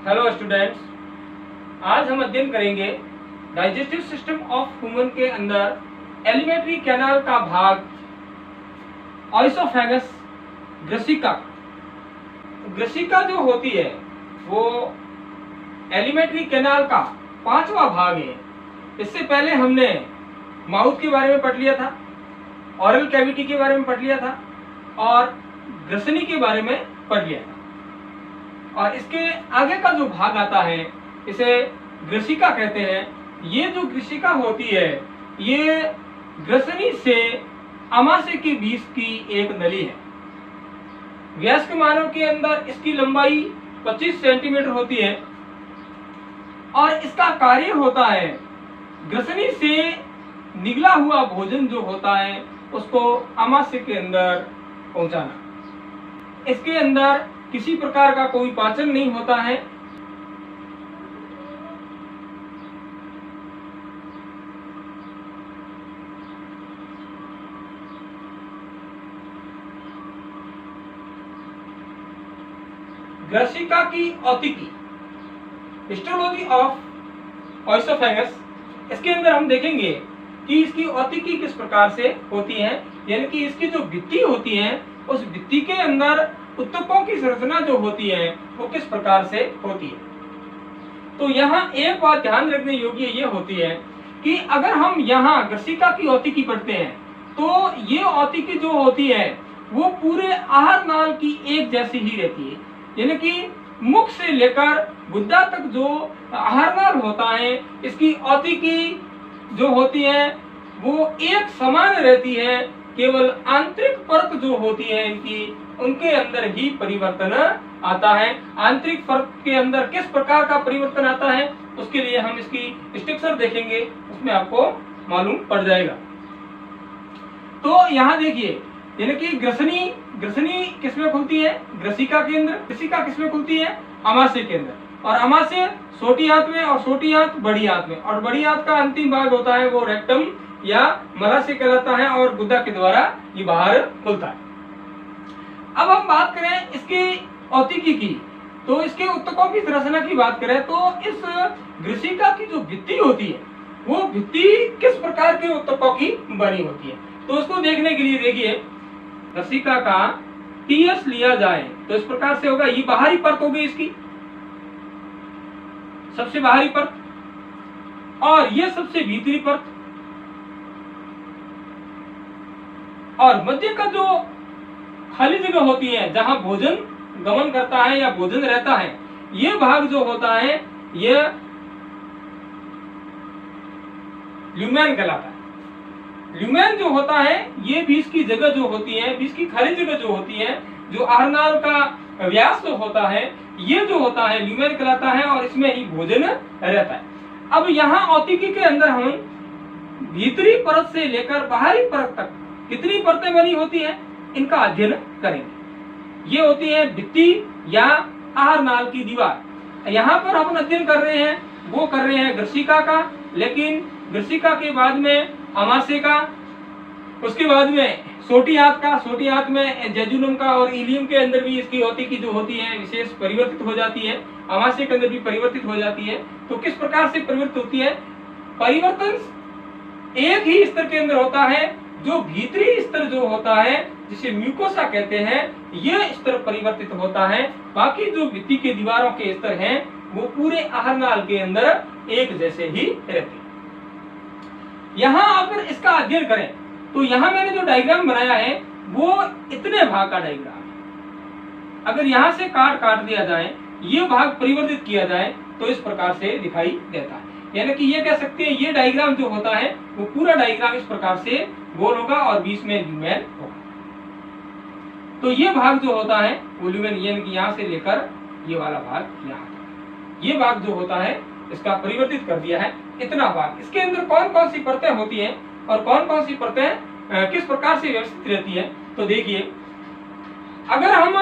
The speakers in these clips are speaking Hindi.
हेलो स्टूडेंट्स, आज हम अध्ययन करेंगे डाइजेस्टिव सिस्टम ऑफ ह्यूमन के अंदर एलिमेंट्री कैनाल का भाग ऑइसोफेगस ग्रसिका। ग्रसिका जो होती है वो एलिमेंट्री कैनाल का 5वां भाग है। इससे पहले हमने माउथ के बारे में पढ़ लिया था, ऑरल कैविटी के बारे में पढ़ लिया था और ग्रसनी के बारे में पढ़ लिया था। और इसके आगे का जो भाग आता है इसे ग्रसिका कहते हैं। ये जो ग्रसिका होती है ये ग्रसनी से अमाशय के बीच की एक नली है। वयस्क मानव के अंदर इसकी लंबाई 25 सेंटीमीटर होती है और इसका कार्य होता है ग्रसनी से निगला हुआ भोजन जो होता है उसको अमाशय के अंदर पहुंचाना। इसके अंदर किसी प्रकार का कोई पाचन नहीं होता है। ग्रसिका की औतिकी, हिस्टोलॉजी ऑफ ऑइसोफेगस। इसके अंदर हम देखेंगे कि इसकी औतिकी किस प्रकार से होती है, यानी कि इसकी जो भित्ति होती है उस भित्ति के अंदर उत्तकों की संरचना जो होती है वो किस प्रकार से होती है। तो यहाँ एक बात ध्यान रखने योग्य ये होती है कि अगर हम यहाँ ग्रसिका की औतिकी पढ़ते हैं तो ये औतिकी जो होती है वो पूरे आहार नाल की एक जैसी ही रहती है, यानी कि मुख से लेकर गुद्दा तक जो आहार नाल होता है इसकी औतिकी जो होती है वो एक समान रहती है। केवल आंतरिक परत जो होती है इनकी उनके अंदर ही परिवर्तन आता है। आंतरिक परत के अंदर किस प्रकार का परिवर्तन आता है उसके लिए हम इसकी स्ट्रक्चर देखेंगे, उसमें आपको मालूम पड़ जाएगा। तो यहाँ देखिए, यानी कि ग्रसनी किसमें खुलती है? ग्रसिका के अंदर। ग्रसिका किसमें खुलती है? अमाशय के अंदर। और अमाशय छोटी आंत में और छोटी आंत बड़ी आंत में, और बड़ी आंत का अंतिम भाग होता है वो रेक्टम या मलाशय कहलाता है और गुद्दा के द्वारा ये बाहर खुलता है। अब हम बात करें इसकी औतिकी की, तो इसके उत्तकों की संरचना की बात करें तो इस ग्रसिका की जो भित्ति होती है वो भित्ति किस प्रकार के उत्तकों की बनी होती है। तो उसको देखने के लिए देखिए, ग्रसिका का टीएस लिया जाए तो इस प्रकार से होगा। ये बाहरी परत होगी इसकी, सबसे बाहरी परत, और ये सबसे भीतरी परत, और मध्य का जो खाली जगह होती है जहां भोजन गमन करता है या भोजन रहता है, ये भाग जो होता है ये ल्यूमेन कहलाता है। ल्यूमेन जो होता है ये बीच की जगह जो होती है, बीच की खाली जगह जो होती है, जो आहारनाल का व्यास जो होता है ये जो होता है ल्यूमेन कहलाता है और इसमें ही भोजन रहता है। अब यहाँ औतिकी के अंदर हम भीतरी परत से लेकर बाहरी परत तक कितनी परतें बनी होती है इनका अध्ययन करेंगे। ये होती है भित्ति या आहार नाल की दीवार। यहाँ पर हम अध्ययन कर रहे हैं वो कर रहे हैं ग्रसिका का, लेकिन ग्रसिका के बाद में अमाशय का, उसके बाद में छोटी आंत का, छोटी आंत में जेजुनम का, और इलियम के अंदर भी इसकी औतिकी जो होती है विशेष परिवर्तित हो जाती है। अमाशय के अंदर भी परिवर्तित हो जाती है। तो किस प्रकार से परिवर्तित होती है? परिवर्तन एक ही स्तर के अंदर होता है। जो भीतरी स्तर जो होता है जिसे म्यूकोसा कहते हैं यह स्तर परिवर्तित होता है। बाकी जो भित्ति के दीवारों के स्तर हैं वो पूरे आहारनाल के अंदर एक जैसे ही रहते हैं। यहाँ अगर इसका अध्ययन करें तो यहाँ मैंने जो डायग्राम बनाया है वो इतने भाग का डायग्राम है। अगर यहाँ से काट दिया जाए, ये भाग परिवर्तित किया जाए तो इस प्रकार से दिखाई देता है। यानी कि ये कह सकते हैं ये डायग्राम जो होता है वो पूरा डायग्राम इस प्रकार से गोल होगा और बीच में ल्यूमेन होगा। तो ये भाग जो होता है वो ल्यूमेन, यानी कि यहाँ से लेकर ये वाला भाग यहाँ तक, ये भाग जो होता है इसका परिवर्तित कर दिया है इतना भाग। इसके अंदर कौन कौन सी परतें होती हैं और कौन कौन सी परतें किस प्रकार से व्यवस्थित रहती है। तो देखिए, अगर हम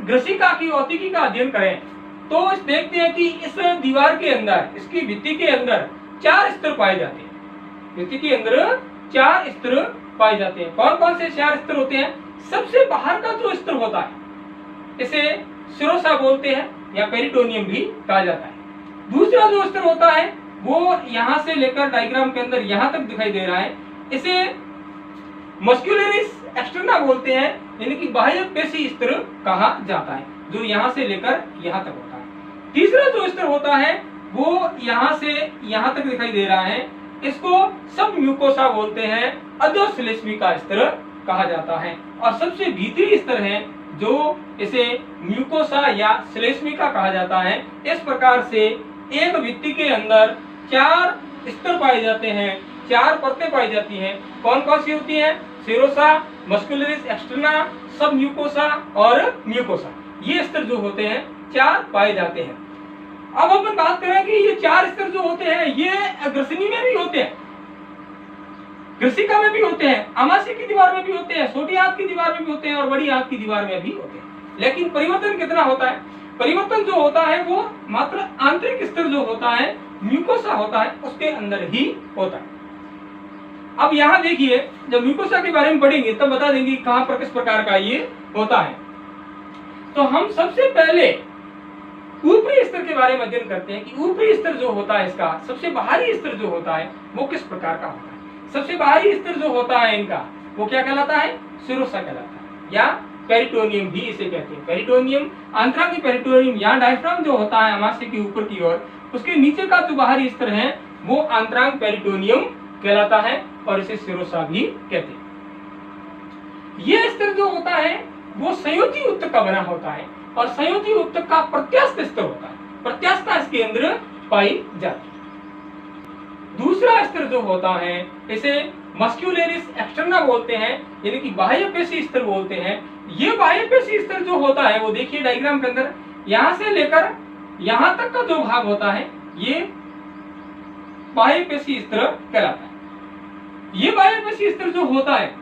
ग्रसिका की औतिकी का अध्ययन करें तो देखते हैं कि इस दीवार के अंदर, इसकी भित्ति के अंदर 4 स्तर पाए जाते हैं। भित्ति के अंदर 4 स्तर पाए जाते हैं। कौन कौन से 4 स्तर होते हैं? सबसे बाहर का जो स्तर होता है इसे सिरोसा बोलते हैं, या पेरिटोनियम भी कहा जाता है। दूसरा जो स्तर होता है वो यहां से लेकर डायग्राम के अंदर यहां तक दिखाई दे रहा है, इसे मस्कुलरिस एक्सटर्ना बोलते हैं, यानी कि बाह्य पेशी स्तर कहा जाता है, जो यहां से लेकर यहां तक होता है। तीसरा जो स्तर होता है वो यहां से यहां तक दिखाई दे रहा है, इसको सब म्यूकोसा बोलते हैं, अधोश्लेष्मिका स्तर कहा जाता है। और सबसे भीतरी स्तर है जो इसे म्यूकोसा या श्लेष्मिका कहा जाता है। इस प्रकार से एक भित्ति के अंदर 4 स्तर पाए जाते हैं, 4 परतें पाई जाती हैं। कौन कौन सी होती हैं? सेरोसा, मस्कुलरिस एक्सटर्ना, सब म्यूकोसा और म्यूकोसा। ये स्तर जो होते हैं 4 पाए जाते हैं। अब अपन बात करें कि ये 4 स्तर जो होते हैं ये ग्रसनी में भी होते हैं, ग्रसिका में भी होते हैं, आमाशय की दीवार में भी होते हैं, छोटी आंत की दीवार में भी होते हैं और बड़ी आंत की दीवार में भी होते हैं। लेकिन परिवर्तन कितना होता है? परिवर्तन जो होता है वो मात्र आंतरिक स्तर जो होता है, म्यूकोसा होता है, उसके अंदर ही होता है। अब यहाँ देखिए, जब म्यूकोसा के बारे में पढ़ेंगे तब बता देंगे कहां पर किस प्रकार का ये होता है। तो हम सबसे पहले ऊपरी स्तर के बारे में अध्ययन करते हैं कि ऊपरी स्तर जो होता है इसका, सबसे बाहरी स्तर जो होता है वो किस प्रकार का होता है। सबसे बाहरी स्तर जो होता है इनका वो क्या कहलाता है? सिरोसा कहलाता है, या पेरिटोनियम भी इसे कहते हैं। पेरिटोनियम, आंतरांगी पेरिटोनियम, यहाँ डायफ्राम जो होता है आमाशय के ऊपर की ओर, उसके नीचे का जो बाहरी स्तर है वो आंतरांग पेरिटोनियम कहलाता है और इसे सिरोसा भी कहते हैं। ये स्तर जो होता है वो संयोजी ऊतक का बना होता है और संयोजी ऊतक का प्रत्यास्थ स्तर होता है, प्रत्यास्थता इसके अंदर पाई जाती है। दूसरा स्तर जो होता है इसे मस्कुलरिस एक्सटर्ना बोलते हैं, यानी कि बाह्य पेशी स्तर बोलते हैं। ये बाह्य पेशी स्तर जो होता है वो देखिए डायग्राम के अंदर, यहां से लेकर यहां तक का जो भाग होता है ये बाह्य पेशी स्तर कहलाता है। ये बाह्य पेशी स्तर जो होता है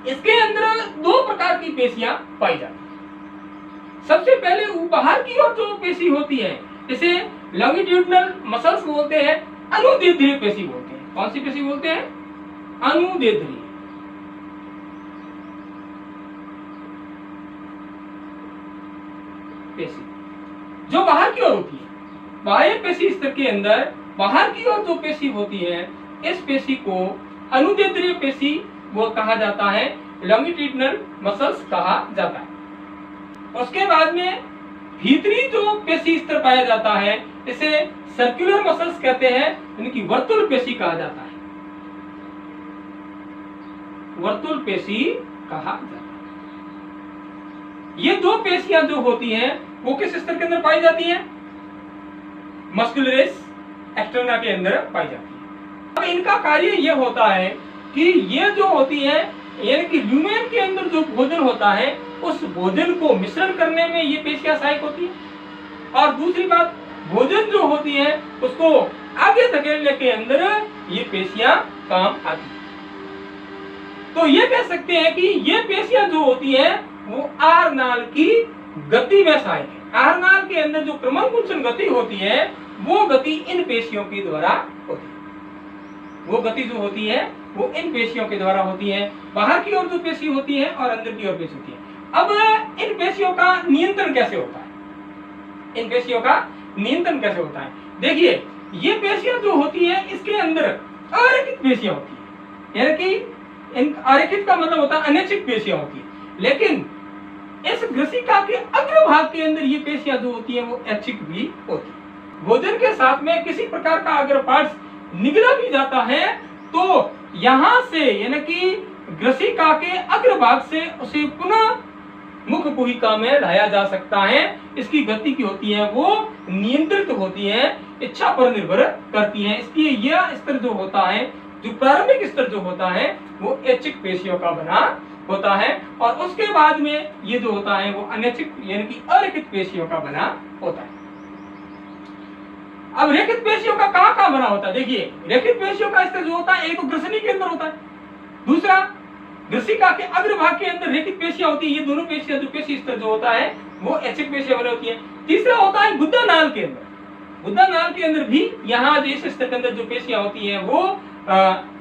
इसके अंदर 2 प्रकार की पेशियां पाई जाती हैं। सबसे पहले बाहर की ओर जो पेशी होती है इसे लॉन्गिट्यूडिनल मसल्स बोलते हैं, अनुदैर्ध्य पेशी बोलते हैं। कौन सी पेशी बोलते हैं? अनुदैर्ध्य पेशी जो बाहर की ओर होती है। बाह्य पेशी स्तर के अंदर बाहर की ओर जो पेशी होती है इस पेशी को अनुदैर्ध्य पेशी वो कहा जाता है, लॉन्गिट्यूडिनल मसल्स कहा जाता है। उसके बाद में भीतरी जो पेशी स्तर पाया जाता है इसे सर्कुलर मसल्स कहते हैं, यानी कि वर्तुल पेशी कहा जाता है, वर्तुल पेशी कहा जाता है। ये 2 पेशियां जो होती हैं वो किस स्तर के अंदर पाई जाती हैं? मस्कुलरिस एक्सटर्ना के अंदर पाई जाती है। अब इनका कार्य ये होता है कि ये जो होती है, यानी कि ल्यूमेन के अंदर जो भोजन होता है उस भोजन को मिश्रण करने में ये पेशियां सहायक होती है। और दूसरी बात, भोजन जो होती है उसको आगे धकेलने के अंदर ये पेशियां काम आती है। तो ये कह सकते हैं कि ये पेशियां जो होती हैं वो आहार नाल की गति में सहायक है। आहार नाल के अंदर जो क्रमकुंचन गति होती है वो गति इन पेशियों के द्वारा होती है। वो गति जो होती है वो इन पेशियों के द्वारा होती है। बाहर की ओर जो पेशी होती है और अंदर की ओर पेशी होती है। अब इन पेशियों का नियंत्रण कैसे होता है? इन पेशियों का नियंत्रण कैसे होता है? देखिए, ये पेशियां जो होती है इसके अंदर अरेखित पेशियां होती है, यानी कि इन अरेखित का मतलब होता है अनैच्छिक पेशियां होती है। लेकिन इस ग्रसिका के अग्रभाग के अंदर ये पेशियां जो होती है वो ऐच्छिक भी होती है। भोजन के साथ में किसी प्रकार का अगर पार्ट्स निगला भी जाता है तो यहां से, यानी कि ग्रसिका के अग्रभाग से उसे पुनः मुख गुहिका में लाया जा सकता है। इसकी गति की होती है वो नियंत्रित होती है, इच्छा पर निर्भर करती है। इसलिए यह स्तर जो होता है, जो प्रारंभिक स्तर जो होता है वो ऐच्छिक पेशियों का बना होता है और उसके बाद में ये जो होता है वो अनैच्छिक यानी कि अरेखित पेशियों का बना होता है। अब रेखित पेशियों का कहां बना होता है? देखिए, रेखित पेशियों का स्तर जो होता है एक तो ग्रसनी के अंदर होता है, दूसरा ग्रसिका के अग्रभाग के अंदर रेखित पेशियां होती है। ये दोनों पेशियां जो पेशी स्तर जो होता है वो ऐच्छिक पेशियां बनी होती है। तीसरा होता है गुदा नाल के अंदर। गुदा नाल के अंदर भी यहाँ जो इस स्तर के अंदर जो पेशियां होती हैं वो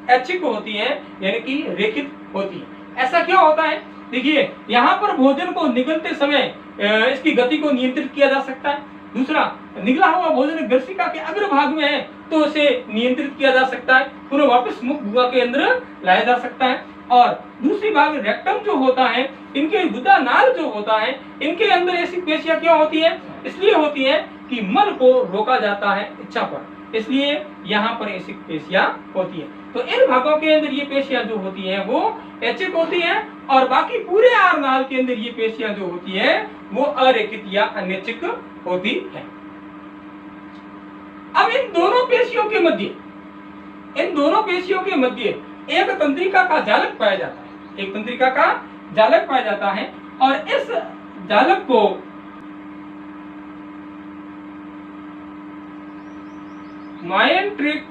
ऐच्छिक होती हैं, यानी कि रेखित होती है। ऐसा क्यों होता है? देखिए, यहाँ पर भोजन को निगलते समय इसकी गति को नियंत्रित किया जा सकता है। दूसरा, निगला हुआ भोजन ग्रसिका के अग्रभाग में है तो उसे नियंत्रित किया जा सकता है, पुनः वापस मुख गुहा के अंदर लाया जा सकता है। और दूसरी भाग रेक्टम जो होता है, इनके गुदा नाल जो होता है, इनके अंदर ऐसी पेशियां क्यों होती है? इसलिए होती है कि मल को रोका जाता है इच्छा पर, इसलिए यहाँ पर ऐसी पेशियां होती है। तो इन भागों के अंदर ये पेशियां जो होती हैं वो ऐच्छिक होती हैं, और बाकी पूरे आहार नाल के अंदर ये पेशियां जो होती हैं वो अरेखित या अनैच्छिक होती है। अब इन दोनों पेशियों के मध्य एक तंत्रिका का जालक पाया जाता है, एक तंत्रिका का जालक पाया जाता है, और इस जालक को मायोट्रिक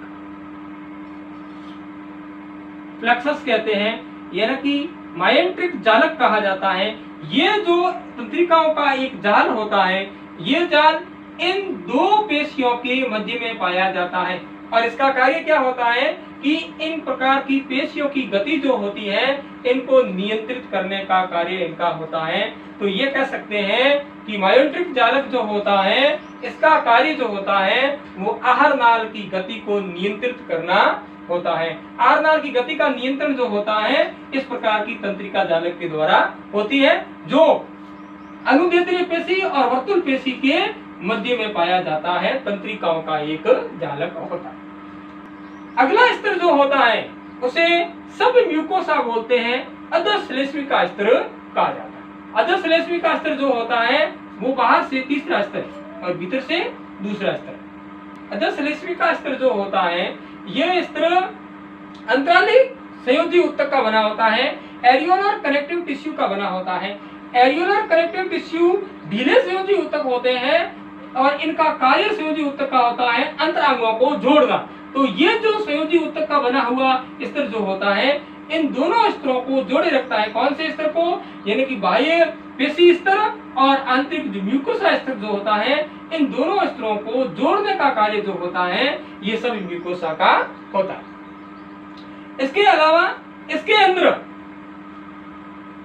फ्लेक्सस कहते हैं, यानी कि मायोट्रिक जालक कहा जाता है। ये जो तंत्रिकाओं का एक जाल होता है, ये जाल इन दो पेशियों के मध्य में पाया जाता है, और इसका कार्य क्या होता है कि इन प्रकार की पेशियों की गति जो होती है इनको नियंत्रित करने का कार्य इनका होता है। तो ये कह सकते हैं कि मायोट्रिक जालक जो होता है इसका कार्य जो होता है वो आहार नाल की गति को नियंत्रित करना होता है। आहार नाल की गति का नियंत्रण जो होता है इस प्रकार की तंत्रिका जालक के द्वारा होती है, जो अनुदैर्ध्य पेशी और वर्तुल पेशी के मध्य में पाया जाता है, तंत्रिकाओं का एक जालक होता है। अगला स्तर जो होता है उसे सब म्यूकोसा बोलते हैं, अधश्लेष्मिका स्तर कहा जाता है। अधश्लेष्मिका स्तर जो होता है वो बाहर से तीसरा स्तर और भीतर से दूसरा स्तर। अधश्लेष्मिका स्तर जो होता है यह स्तर अंतरालिक संयोजी उत्तक का बना होता है, एरियोलर कनेक्टिव टिश्यू का बना होता है। एरियोलर कनेक्टिव टिश्यू ढीले संयोजी उत्तक होते हैं और इनका कार्य संयोजी उत्तक का होता है अंतरांगों को जोड़ना। तो ये जो संयोजी उत्तक का बना हुआ स्तर जो होता है इन दोनों स्तरों को जोड़े रखता है। कौन से स्तर को? यानी कि बाह्य पेशी स्तर और आंतरिक म्यूकोसा स्तर जो होता है, इन दोनों स्तरों को जोड़ने का कार्य जो होता है ये सब म्यूकोसा का होता है। इसके अलावा इसके अंदर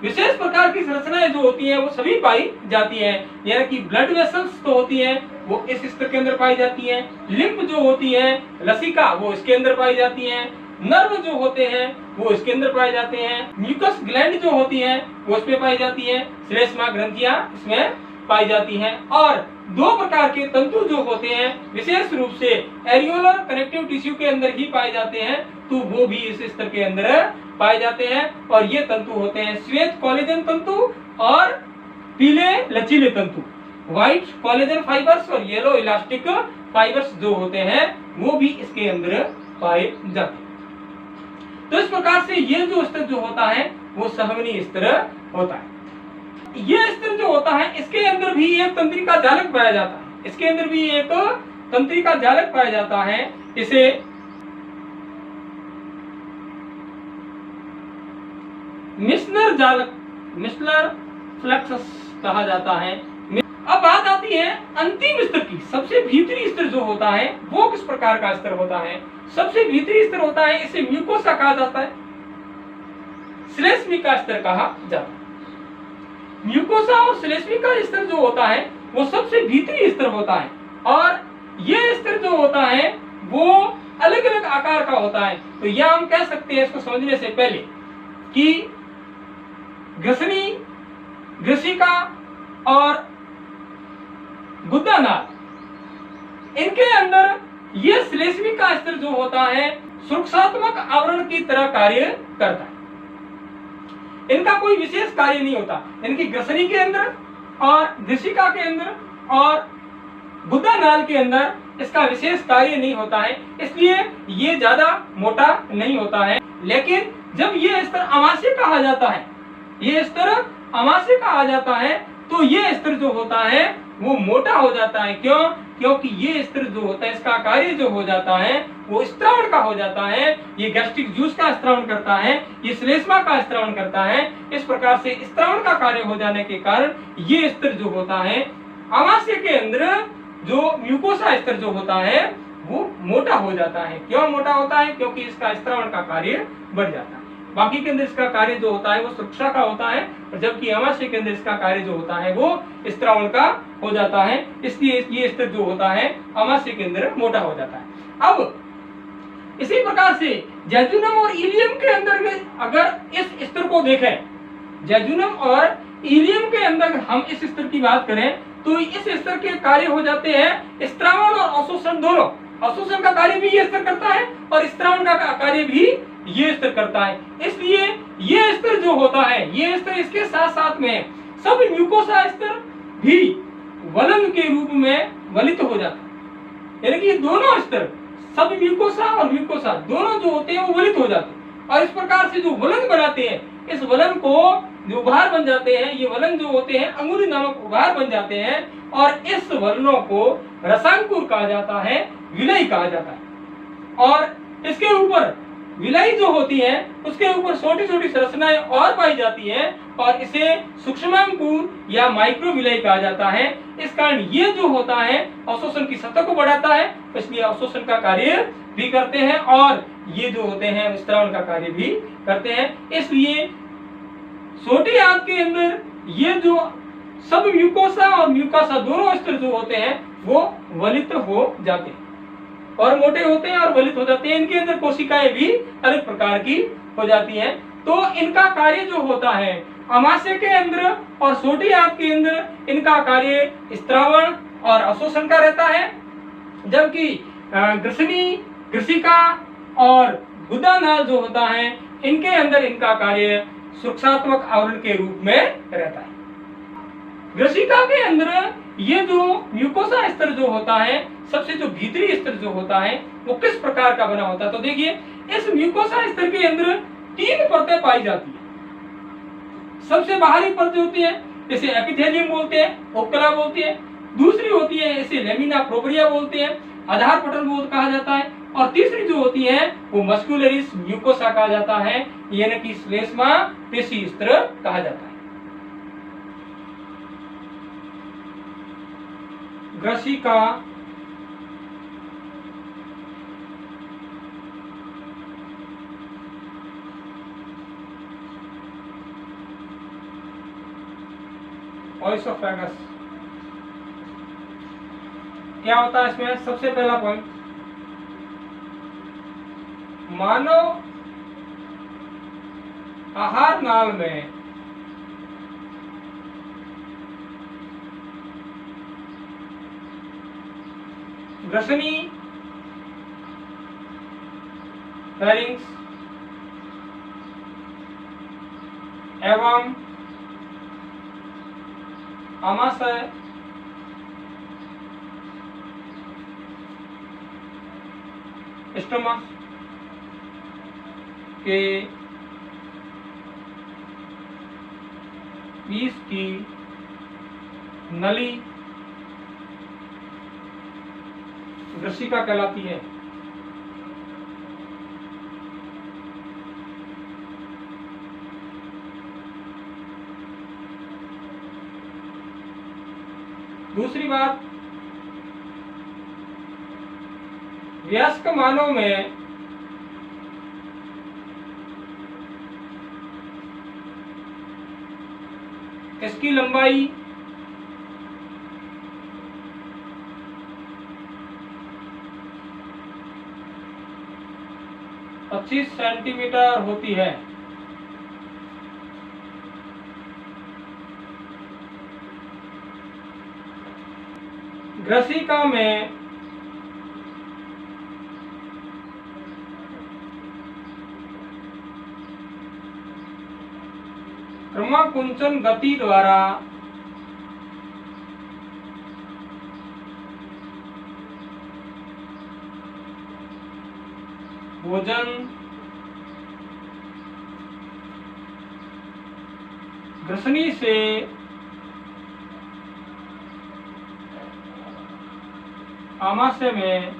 विशेष प्रकार की संरचनाएं जो होती हैं वो सभी पाई जाती हैं, यानी कि ब्लड वेसल्स तो होती हैं वो इस स्तर के अंदर पाई जाती हैं, लिम्फ जो होती है, लसिका वो इसके अंदर पाई जाती हैं, नर्व जो होते हैं वो इसके अंदर पाए जाते हैं, म्यूकस ग्लैंड जो होती हैं वो इसमें पाई जाती हैं, श्लेष्मा ग्रंथियां इसमें पाई जाती हैं, और दो प्रकार के तंतु जो होते हैं विशेष रूप से एरियोलर कनेक्टिव टिश्यू के अंदर ही पाए जाते हैं, तो वो भी इस स्तर के अंदर पाए जाते हैं। और ये तंतु होते हैं श्वेत कोलेजन तंतु और पीले लचीले तंतु, व्हाइट कोलेजन फाइबर्स और येलो इलास्टिक फाइबर्स जो होते हैं वो भी इसके अंदर पाए जाते हैं। तो इस प्रकार से ये जो स्तर जो होता है वो सहमनी स्तर होता है। ये स्तर जो होता है इसके अंदर भी एक तंत्रिका जालक पाया जाता है, इसके अंदर भी एक तंत्रिका जालक पाया जाता है, इसे मिशनर जालक, मिशनर फ्लेक्सस कहा जाता है। अब बात आती है अंतिम स्तर की। सबसे भीतरी स्तर जो होता है वो किस प्रकार का स्तर होता है? सबसे भीतरी स्तर होता है, इसे म्यूकोसा कहा जाता है, श्लेष्मिका स्तर कहा जाता है। म्यूकोसा और श्लेष्मिका स्तर जो होता है वो सबसे भीतरी स्तर होता है, और ये स्तर जो होता है वो अलग अलग आकार का होता है। तो यह हम कह सकते हैं इसको समझने से पहले कि ग्रसनी, ग्रसिका और गुदा नाल, इनके अंदर ये श्लेष्मिका स्तर जो होता है सुरक्षात्मक आवरण की तरह कार्य करता है। इनका कोई विशेष कार्य नहीं होता। इनकी ग्रसनी के अंदर और ग्रसिका के अंदर और गुदा नाल के अंदर इसका विशेष कार्य नहीं होता है, इसलिए ये ज्यादा मोटा नहीं होता है। लेकिन जब ये स्तर अमाशय कहा जाता है, ये स्तर अमाशय कहा जाता है, तो ये स्तर जो होता है वो मोटा हो जाता है। क्यों? क्योंकि ये स्तर जो होता है इसका कार्य जो हो जाता है वो स्त्रावण का हो जाता है। ये गैस्ट्रिक जूस का स्त्रावण करता है, ये श्लेष्मा का स्त्रावण करता है। इस प्रकार से स्त्रावण का कार्य हो जाने के कारण ये स्तर जो होता है अमाशय के अंदर जो म्यूकोसा स्तर जो होता है वो मोटा हो जाता है। क्यों मोटा होता है? क्योंकि इसका स्त्रावण का कार्य बढ़ जाता है। बाकी के अंदर इसका कार्य जो होता है वो सुरक्षा का होता है, और जबकि अमाशय के अंदर इसका कार्य जो होता है वो स्त्रावण का हो जाता है। इसलिए ये स्तर जो होता है अमाशय के अंदर मोटा हो जाता है। अब इसी प्रकार से जैजुनम और इलियम के अंदर में अगर इस स्तर को देखें, जैजुनम और इलियम के अंदर हम इस स्तर की बात करें तो इस स्तर के कार्य हो जाते हैं स्त्रावण और अवशोषण दोनों। अवशोषण का कार्य भी ये स्तर करता है और स्त्रावण का कार्य भी ये स्तर करता है। इसलिए ये स्तर जो होता है, ये स्तर इसके साथ साथ में सब म्यूकोसा स्तर भी वलन के रूप में वलित हो जाता है। यानी कि दोनों स्तर सब म्यूकोसा और म्यूकोसा दोनों जो होते हैं वो वलित हो जाते हैं, और इस प्रकार से जो वलन बनाते हैं, इस वलन को जो उभार बन जाते हैं, ये वलन जो होते हैं अंगुली नामक उभार बन जाते हैं, और इस वलनों को रसांकुर कहा जाता है, विलय कहा जाता है। और इसके ऊपर विलय जो होती है उसके ऊपर छोटी छोटी संरचनाएं और पाई जाती हैं, और इसे सूक्ष्मांकुर या माइक्रो विलय कहा जाता है। इस कारण ये जो होता है अवशोषण की सतह को बढ़ाता है, इसलिए अवशोषण का कार्य भी करते हैं, और ये जो होते हैं स्त्रावण का कार्य भी करते हैं। इसलिए छोटी आंत के अंदर ये जो सब म्यूकोसा और म्यूकासा दोनों स्तर जो होते हैं वो वलित हो जाते हैं और मोटे होते हैं और वलित हो जाते हैं। इनके अंदर कोशिकाएं भी अलग प्रकार की हो जाती हैं। तो इनका कार्य जो होता है अमाशय के अंदर और छोटी आंत के अंदर इनका कार्य स्त्रावण और अवशोषण का रहता है, जबकि ग्रसनी, ग्रसिका और गुदानाल जो होता है इनके अंदर इनका कार्य सुरक्षात्मक आवरण के रूप में रहता है। ग्रसिका के अंदर ये जो म्यूकोसा स्तर जो होता है, सबसे जो भीतरी स्तर जो होता है वो किस प्रकार का बना होता है, तो देखिए इस म्यूकोसा स्तर के अंदर 3 परतें पाई जाती है। सबसे बाहरी परत होती है इसे एपिथेलियम बोलते हैं, ओक्युला बोलते हैं। दूसरी होती है इसे लेमिना प्रोप्रिया बोलते हैं, आधार पटल बोध कहा जाता है। और तीसरी जो होती है वो मस्कुलरिस म्यूकोसा कहा जाता है, यानी कि श्लेष्मा पेशी स्तर कहा जाता है। ग्रसिका ओएसोफेगस क्या होता है इसमें? सबसे पहला पॉइंट, मानव आहार नाल में ग्रसनी, फेरिंक्स एवं आमाशय स्टोमस के बीच की नली ग्रसिका कहलाती है। दूसरी बात, वयस्क मानव में इसकी लंबाई 25 सेंटीमीटर होती है। ग्रसिका में क्रमाकुंचन गति द्वारा भोजन ग्रसनी से आमाशय में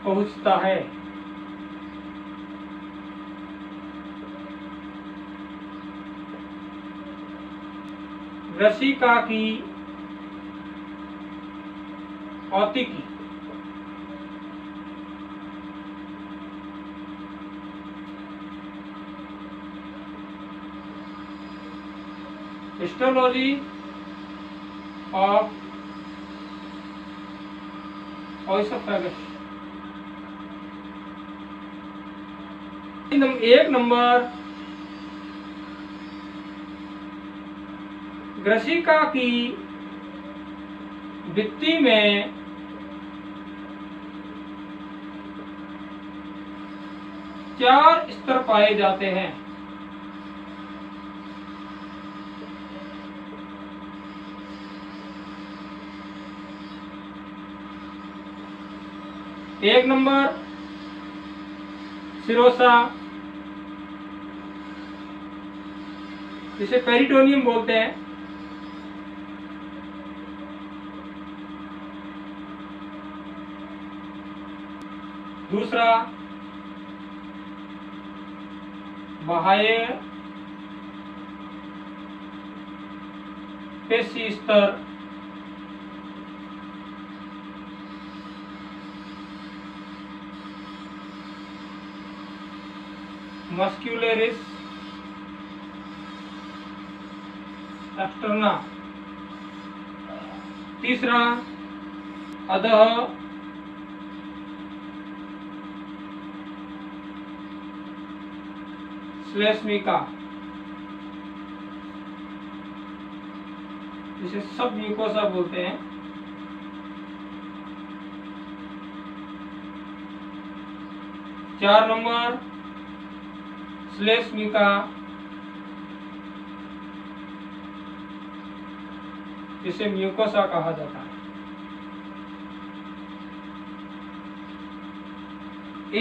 पहुंचता है। ग्रसिका की औतिकी हिस्टोलॉजी ऑफ ओएसोफेगस। एक नंबर, ग्रसिका की भित्ति में चार स्तर पाए जाते हैं। एक नंबर सिरोसा, जिसे पेरिटोनियम बोलते हैं। दूसरा बाह्य पेशी स्तर, मस्क्यूलरिस एक्सटर्ना। तीसरा अधः श्लेष्मिका, जिसे सब म्यूकोसा बोलते हैं। चार नंबर श्लेष्मिका, जिसे म्यूकोसा कहा जाता है।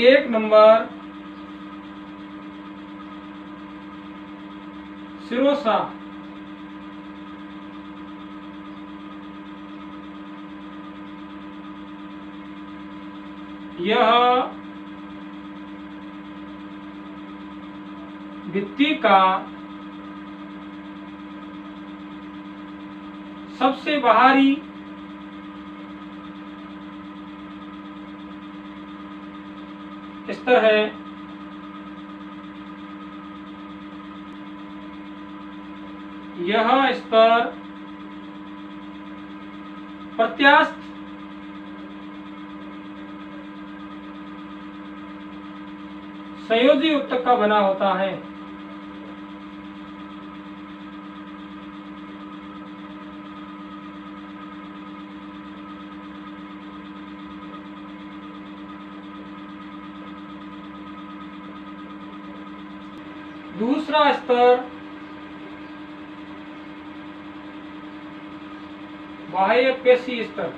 एक नंबर सिरोसा, यह भित्ति का सबसे बाहरी स्तर है। यह स्तर प्रत्यास्थ संयोजी उत्तक का बना होता है। दूसरा स्तर बाह्य पेशी स्तर,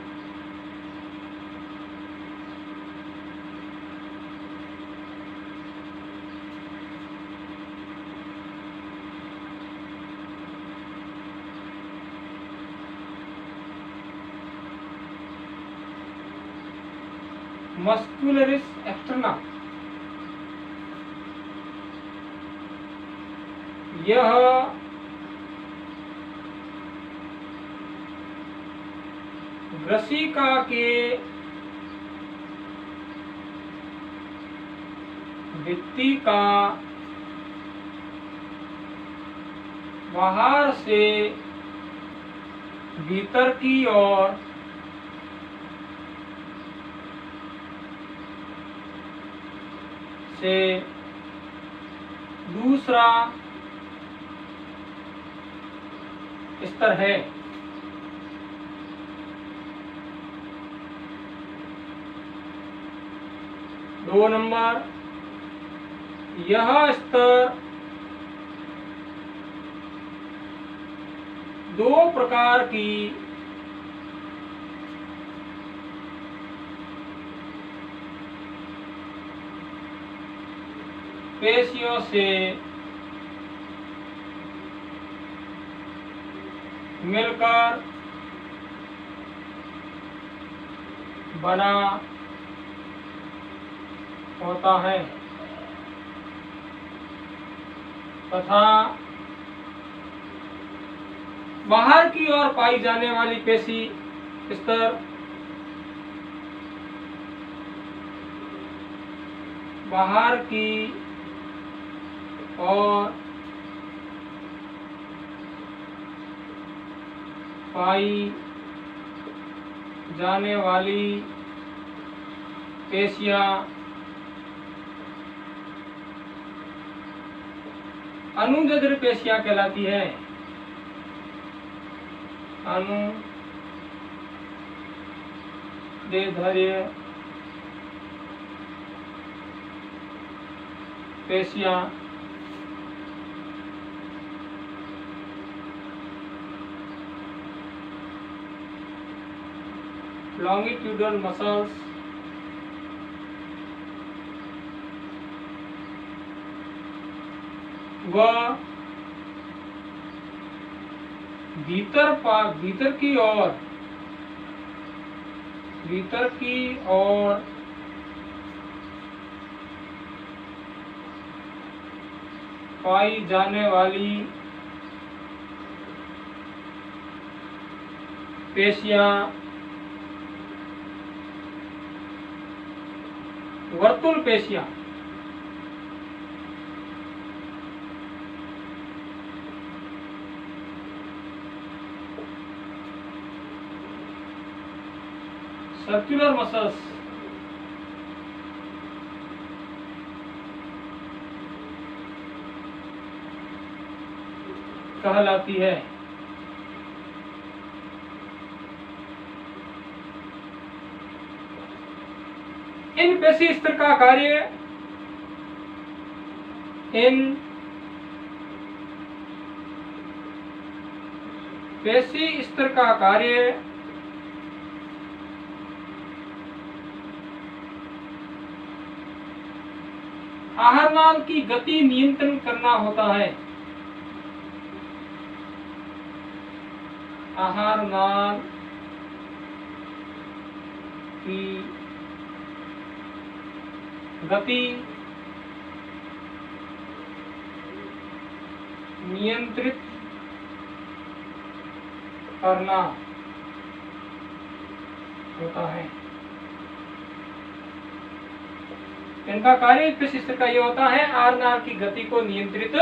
मस्कुलरिस एक्सटर्ना, यह ग्रसिका के भित्ति का बाहर से भीतर की ओर से दूसरा स्तर है। दो नंबर, यह स्तर दो प्रकार की पेशियों से मिलकर बना होता है तथा बाहर की ओर पाई जाने वाली पेशी स्तर बाहर की ओर पाई जाने वाली पेशियां अनुदैर्ध्य पेशियां कहलाती है। अनुदैर्ध्य पेशियां longitudinal muscles व भीतर की ओर पाई जाने वाली पेशियां वर्तुल पेशियां सर्कुलर मसल्स कहलाती है। इन पेशी स्तर का कार्य आहार नाल की गति नियंत्रण करना होता है। आहार नाल की गति नियंत्रित करना होता है। इनका कार्य पेशी स्तर का ये होता है आहार नाल की गति को नियंत्रित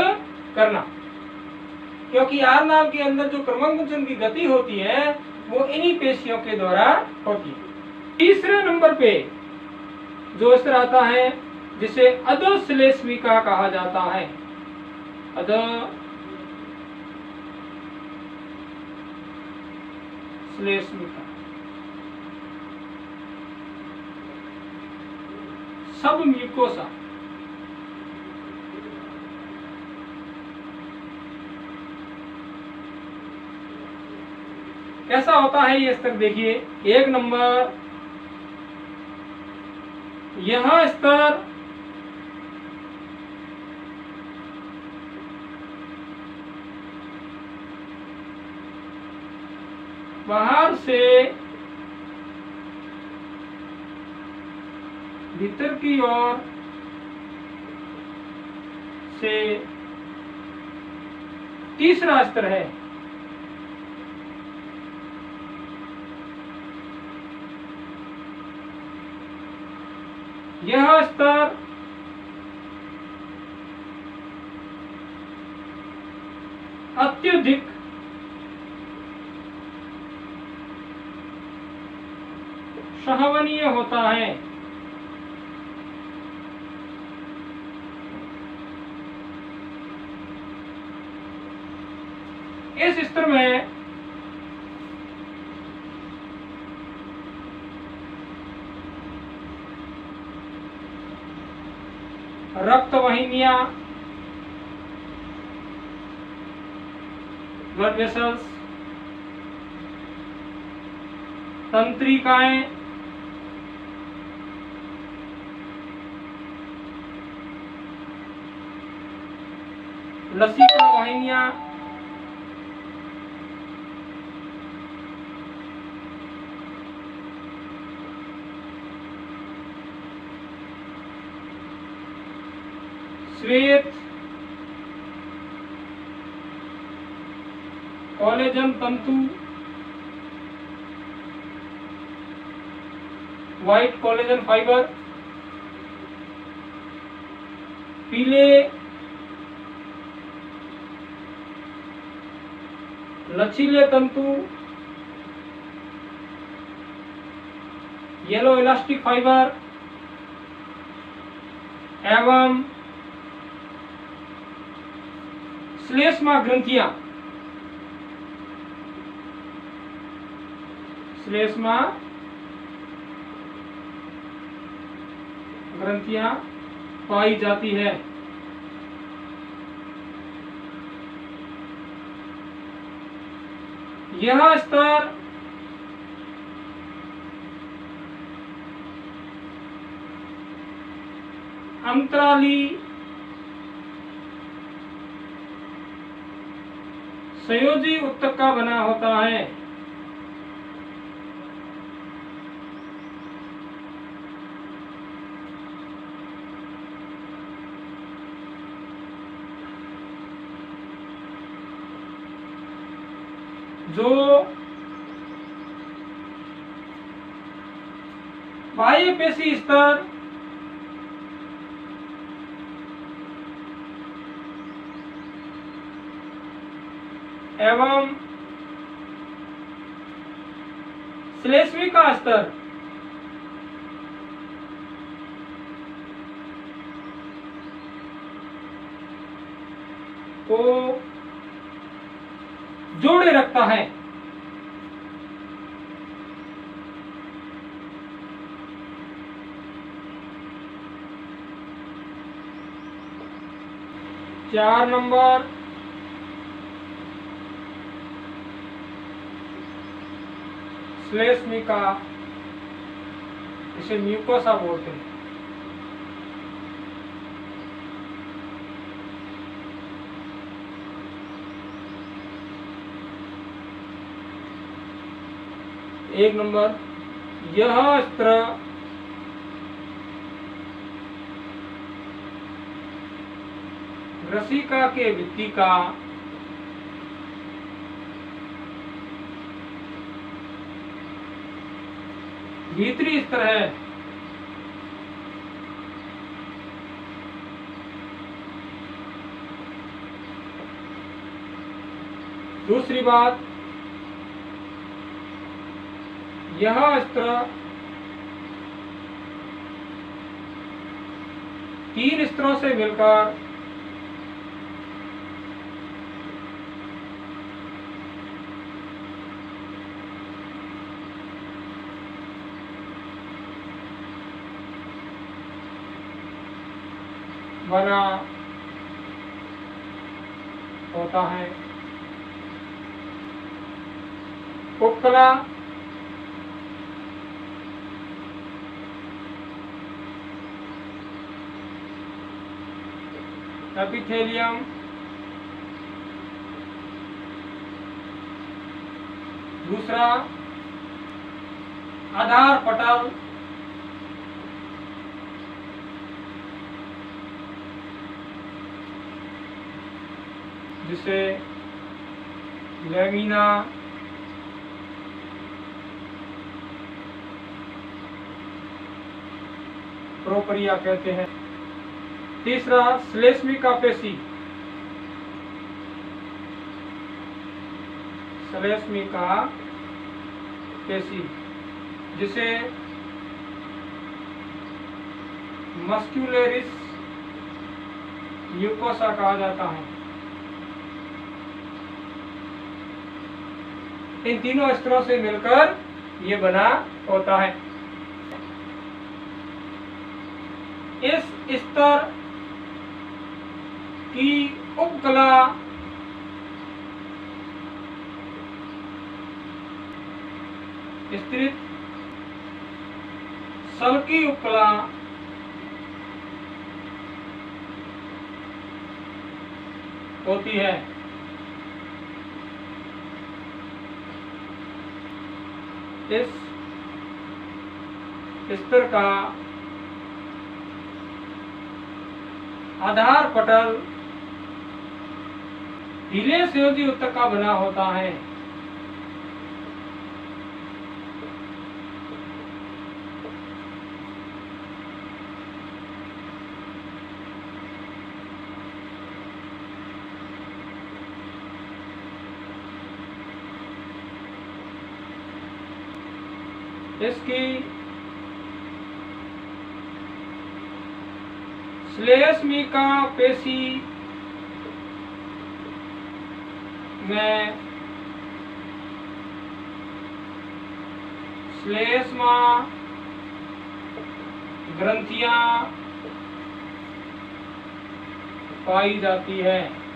करना, क्योंकि आहार नाल के अंदर जो क्रमांकन की गति होती है वो इन्हीं पेशियों के द्वारा होती है। तीसरे नंबर पे जो स्तर आता है जिसे अधश्लेष्मिका कहा जाता है। अधश्लेष्मिका सब म्यूकोसा कैसा होता है ये स्तर देखिए। एक नंबर यह स्तर बाहर से भीतर की ओर से तीसरा स्तर है। यह स्तर अत्यधिक सहवनीय होता है। इस स्तर में रक्त वाहिनियां ब्लड वेसल्स, तंत्रिकाएं, लसिका वाहिनियां, श्वेत, कोलेजन तंतु, व्हाइट कोलेजन फाइबर, पीले लचीले तंतु, येलो इलास्टिक फाइबर एवं श्लेष्मा ग्रंथियां, श्लेष्मा ग्रंथियां पाई जाती है। यह स्तर अंतराली संयोजी ऊतक का बना होता है। जो बाह्य पेशी स्तर एवं श्लेष्मिका स्तर को जोड़े रखता है। चार नंबर, श्लेष्मिका, इसे म्यूकोसा बोलते हैं। एक नंबर, यह स्तर ग्रसिका के भित्ति का भीतरी स्तर है। दूसरी बात, यह स्तर 3 स्तरों से मिलकर बना होता है। उपकला, एपिथेलियम, दूसरा आधार पटल, जिसे लैमिना प्रोपरिया कहते हैं। तीसरा श्लेष्मिका पेशी, श्लेष्मिका पेशी, जिसे मस्क्यूलेरिस म्यूकोसा कहा जाता है। इन तीनों स्तरों से मिलकर ये बना होता है। इस स्तर की उपकला स्तरित सल्की उपकला होती है। इस स्तर का आधार पटल ढीले संयोजी ऊतक का बना होता है। इसकी श्लेष्मिका पेशी में श्लेष्मा ग्रंथियां पाई जाती है।